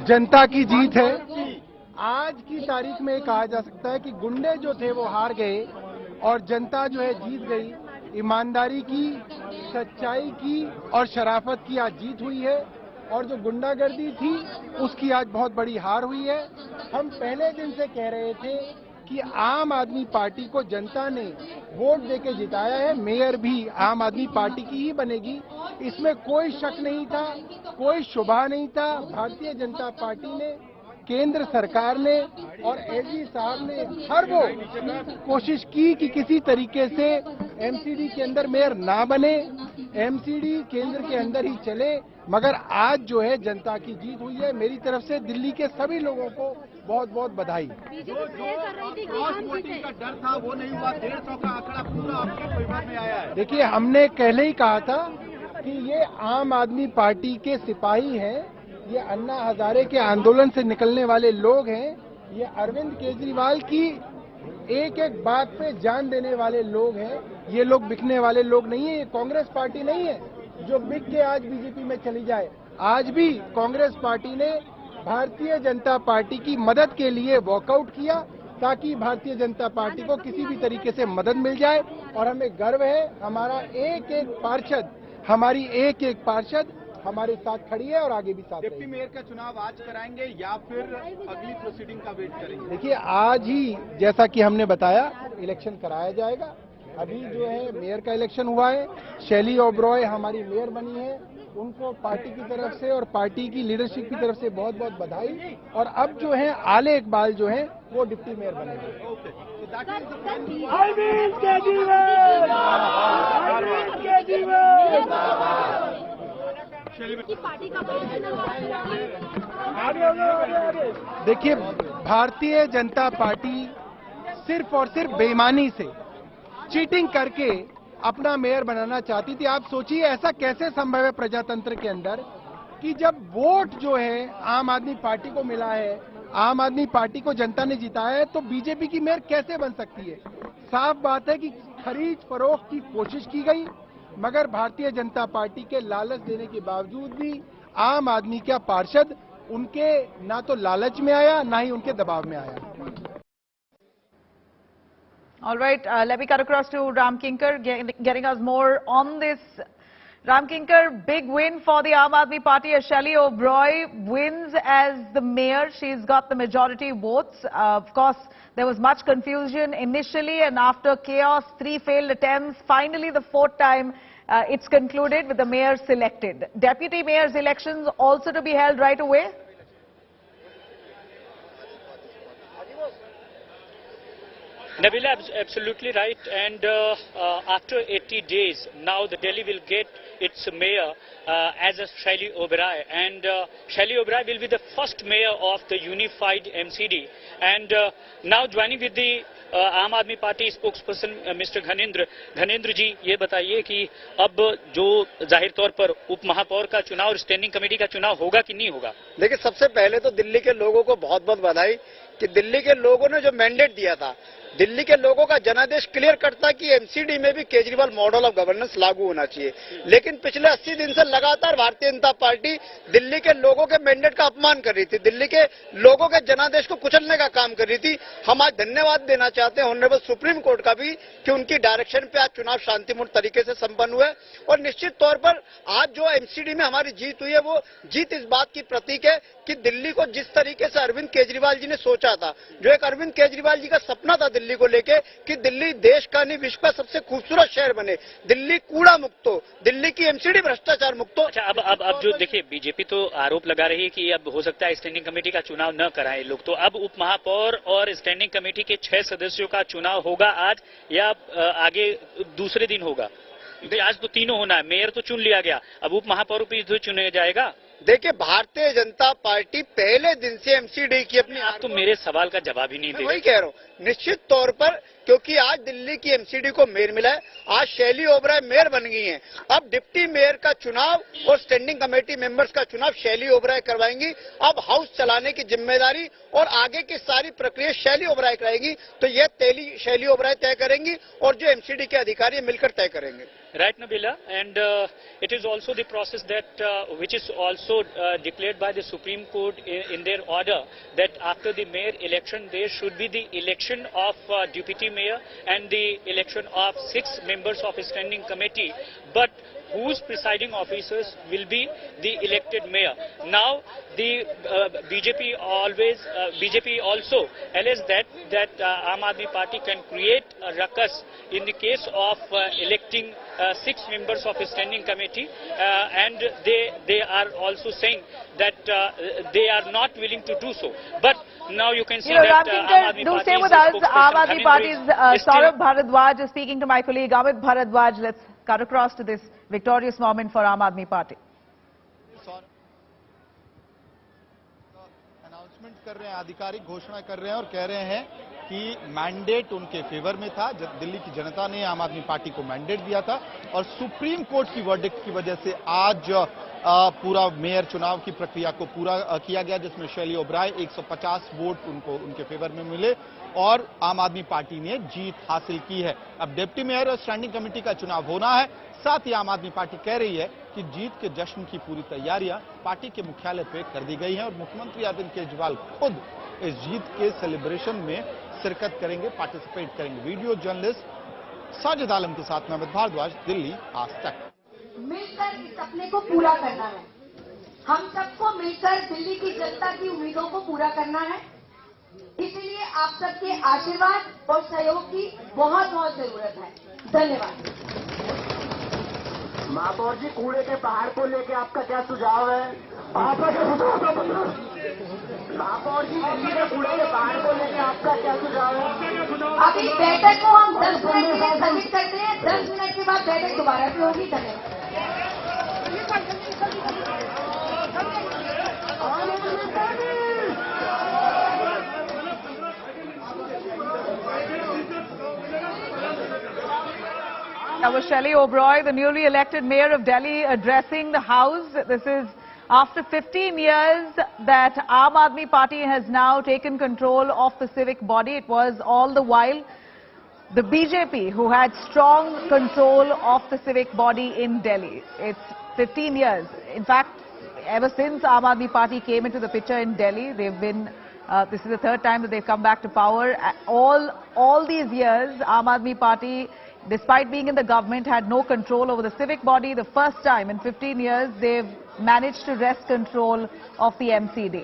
जनता की जीत है। आज की तारीख में कहा जा सकता है कि गुंडे जो थे वो हार गए और जनता जो है जीत गई। ईमानदारी की, सच्चाई की और शराफत की आज जीत हुई है और जो गुंडागर्दी थी उसकी आज बहुत बड़ी हार हुई है। हम पहले दिन से कह रहे थे कि आम आदमी पार्टी को जनता ने वोट देके जिताया है, मेयर भी आम आदमी पार्टी की ही बनेगी, इसमें कोई शक नहीं था, कोई शुबा नहीं था। भारतीय जनता पार्टी ने, केंद्र सरकार ने और एसजी साहब ने हर वो कोशिश की कि किसी तरीके से एमसीडी के अंदर मेयर ना बने, एमसीडी केंद्र के अंदर ही चले, मगर आज जो है जनता की जीत हुई है। मेरी तरफ से दिल्ली के सभी लोगों को बहुत बहुत बधाई। जो क्रॉस वोटिंग का डर था वो नहीं हुआ, 150 का आंकड़ा पूरा आपके फेवर में आया है। देखिए, हमने पहले ही कहा था कि ये आम आदमी पार्टी के सिपाही हैं, ये अन्ना हजारे के आंदोलन से निकलने वाले लोग हैं, ये अरविंद केजरीवाल की एक एक बात पे जान देने वाले लोग हैं। ये लोग बिकने वाले लोग नहीं है, ये कांग्रेस पार्टी नहीं है जो बिक के आज बीजेपी में चली जाए। आज भी कांग्रेस पार्टी ने भारतीय जनता पार्टी की मदद के लिए वॉकआउट किया ताकि भारतीय जनता पार्टी को किसी भी तरीके से मदद मिल जाए और हमें गर्व है, हमारा एक एक पार्षद, हमारी एक एक पार्षद हमारे साथ खड़ी है और आगे भी साथ डिप्टी मेयर का चुनाव आज कराएंगे या फिर अगली प्रोसीडिंग का वेट करेंगे? देखिए, आज ही जैसा कि हमने बताया इलेक्शन कराया जाएगा। अभी जो है मेयर का इलेक्शन हुआ है, शैली ओबरॉय हमारी मेयर बनी है, उनको पार्टी की तरफ से और पार्टी की लीडरशिप की तरफ से बहुत बहुत बधाई। और अब जो है आले इकबाल जो है वो डिप्टी मेयर बनेंगे। देखिए, भारतीय जनता पार्टी सिर्फ और सिर्फ बेईमानी से, चीटिंग करके अपना मेयर बनाना चाहती थी। आप सोचिए ऐसा कैसे संभव है प्रजातंत्र के अंदर कि जब वोट जो है आम आदमी पार्टी को मिला है, आम आदमी पार्टी को जनता ने जिताया है, तो बीजेपी की मेयर कैसे बन सकती है? साफ बात है कि खरीद फरोख्त की कोशिश की गई, मगर भारतीय जनता पार्टी के लालच देने के बावजूद भी आम आदमी का पार्षद उनके ना तो लालच में आया ना ही उनके दबाव में आया। All right, let me cut across to Ram Kinkar, getting us more on this. Ram Kinkar, big win for the Aam Aadmi Party. Shelley Oberoi wins as the mayor. She's got the majority votes. Of course, there was much confusion initially, and after chaos, 3 failed attempts, finally the 4th time, it's concluded with the mayor selected. Deputy mayor's elections also to be held right away? Nabila, absolutely right. And after 80 days, now the Delhi will get its mayor as a Shelley Oberoi. And Shelley Oberoi will be the first mayor of the unified MCD. And now joining with the आम आदमी party spokesperson mister घनेंद्र जी, ये बताइए कि अब जो जाहिर तौर पर उप महापौर का चुनाव और स्टैंडिंग कमेटी का चुनाव होगा कि नहीं होगा? देखिए, सबसे पहले तो दिल्ली के लोगों को बहुत बहुत बधाई कि दिल्ली के लोगों ने जो मैंडेट दिया था, दिल्ली के लोगों का जनादेश क्लियर करता कि एमसीडी में भी केजरीवाल मॉडल ऑफ गवर्नेंस लागू होना चाहिए। लेकिन पिछले 80 दिन से लगातार भारतीय जनता पार्टी दिल्ली के लोगों के मैंडेट का अपमान कर रही थी, दिल्ली के लोगों के जनादेश को कुचलने का काम कर रही थी। हम आज धन्यवाद देना चाहते हैं ऑनरेबल सुप्रीम कोर्ट का भी कि उनकी डायरेक्शन पे आज चुनाव शांतिपूर्ण तरीके से संपन्न हुए। और निश्चित तौर पर आज जो एमसीडी में हमारी जीत हुई है, वो जीत इस बात की प्रतीक है कि दिल्ली को जिस तरीके से अरविंद केजरीवाल जी ने सोचा था, जो एक अरविंद केजरीवाल जी का सपना था दिल्ली को लेके कि दिल्ली देश का नहीं विश्व का सबसे खूबसूरत शहर बने, दिल्ली कूड़ा मुक्त हो, दिल्ली की एमसीडी भ्रष्टाचार मुक्त हो। अच्छा, अब जो देखिए, बीजेपी तो आरोप लगा रही है कि अब हो सकता है स्टैंडिंग कमेटी का चुनाव न कराएं लोग, तो अब उप महापौर और स्टैंडिंग कमेटी के 6 सदस्यों का चुनाव होगा आज या आगे दूसरे दिन होगा? आज तो तीनों होना है, मेयर तो चुन लिया गया, अब उप महापौर भी चुने जाएगा। देखिए, भारतीय जनता पार्टी पहले दिन से एमसीडी की अपनी, आप तो मेरे सवाल का जवाब ही नहीं दे। वही कह रहा हूँ, निश्चित तौर पर क्योंकि आज दिल्ली की एमसीडी को मेयर मिला है, आज शैली ओबराय मेयर बन गई हैं। अब डिप्टी मेयर का चुनाव और स्टैंडिंग कमेटी मेंबर्स का चुनाव शैली ओबराय करवाएंगी। अब हाउस चलाने की जिम्मेदारी और आगे की सारी प्रक्रिया शैली ओबराय कराएगी, तो यह शैली ओबराय तय करेंगी और जो एमसीडी के अधिकारी मिलकर तय करेंगे। Right, Nabila, and it is also the process that which is also declared by the Supreme Court in their order, that after the mayor election there should be the election of deputy mayor and the election of 6 members of a standing committee, but whose presiding officers will be the elected mayor. Now the BJP also alleged that Aam Aadmi Party can create a ruckus in the case of electing 6 members of a standing committee, and they are also saying that they are not willing to do so. But now you can see that Ram Kinkar, do stay with us. Aam Aadmi Party's Saurabh Bharadwaj is speaking to my colleague Amit Bharadwaj. Let's cut across to this victorious moment for Aam Aadmi Party. Announcement कर रहे हैं, आधिकारिक घोषणा कर रहे हैं और कह रहे हैं कि मैंडेट उनके फेवर में था। दिल्ली की जनता ने आम आदमी पार्टी को मैंडेट दिया था और सुप्रीम कोर्ट की वर्डिक्ट की वजह से आज पूरा मेयर चुनाव की प्रक्रिया को पूरा किया गया, जिसमें शैली ओबराय 150 वोट उनके फेवर में मिले और आम आदमी पार्टी ने जीत हासिल की है। अब डिप्टी मेयर और स्टैंडिंग कमेटी का चुनाव होना है। साथ ही आम आदमी पार्टी कह रही है कि जीत के जश्न की पूरी तैयारियां पार्टी के मुख्यालय पे कर दी गई हैं और मुख्यमंत्री अरविंद केजरीवाल खुद इस जीत के सेलिब्रेशन में शिरकत करेंगे, पार्टिसिपेट करेंगे। वीडियो जर्नलिस्ट साजिद आलम के साथ अमित भारद्वाज, दिल्ली आज तक। मिलकर इस सपने को पूरा करना है। हम सबको मिलकर दिल्ली की जनता की उम्मीदों को पूरा करना है। इसीलिए आप सबके आशीर्वाद और सहयोग की बहुत बहुत जरूरत है। धन्यवाद। महापौर जी, कूड़े के पहाड़ को लेकर आपका क्या सुझाव है? आपका क्या सुझाव है? महापौर जी, दिल्ली के कूड़े के पहाड़ को लेकर आपका क्या सुझाव है? अभी बैठक को हम 10 मिनट के लिए स्थगित करते हैं। 10 मिनट के बाद बैठक दोबारा से होगी। धन्यवाद। That was Shelley Oberoi, the newly elected mayor of Delhi, addressing the House. This is after 15 years that Aam Aadmi Party has now taken control of the civic body. It was all the while the BJP who had strong control of the civic body in Delhi. It's 15 years. In fact, ever since Aam Aadmi Party came into the picture in Delhi, they've been this is the 3rd time that they've come back to power. All these years, Aam Aadmi Party, despite being in the government, had no control over the civic body. The first time in 15 years, they've managed to wrest control of the MCD.